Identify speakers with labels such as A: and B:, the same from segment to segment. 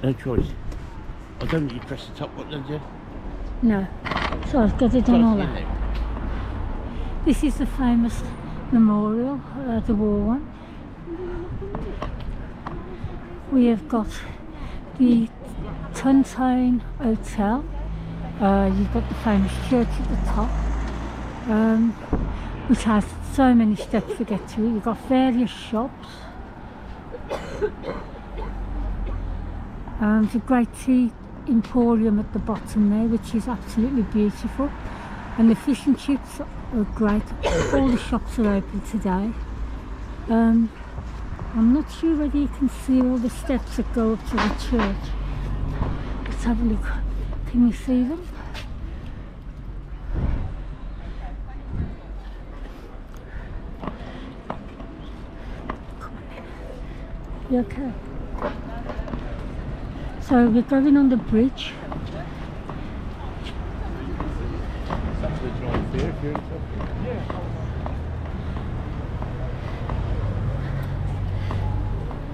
A: No choice. I don't need you press the top button, do you?
B: No. So I've got it done all that. This is the famous memorial, the war one. We have got the Tuntain Hotel. You've got the famous church at the top, which has so many steps to get to. You've got various shops. There's a great tea emporium at the bottom there, which is absolutely beautiful, and the fish and chips are great. All the shops are open today. I'm not sure whether you can see all the steps that go up to the church. Let's have a look. Can you see them? Come on in. You okay? So we're going on the bridge.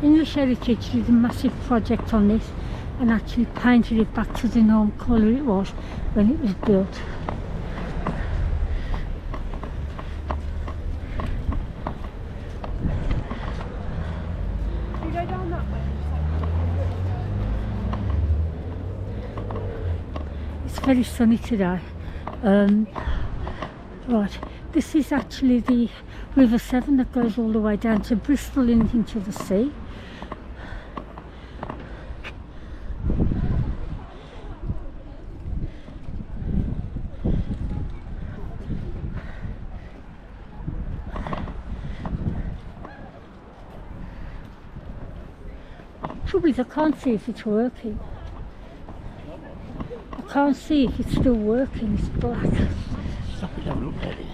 B: English Heritage did a massive project on this and actually painted it back to the normal colour it was when it was built.
C: You go down that way.
B: It's very sunny today. Right, this is actually the River Severn that goes all the way down to Bristol and into the sea. Trouble is, I can't see if it's working. I can't see if it's still working. It's black.
A: Stop it, have a look at it.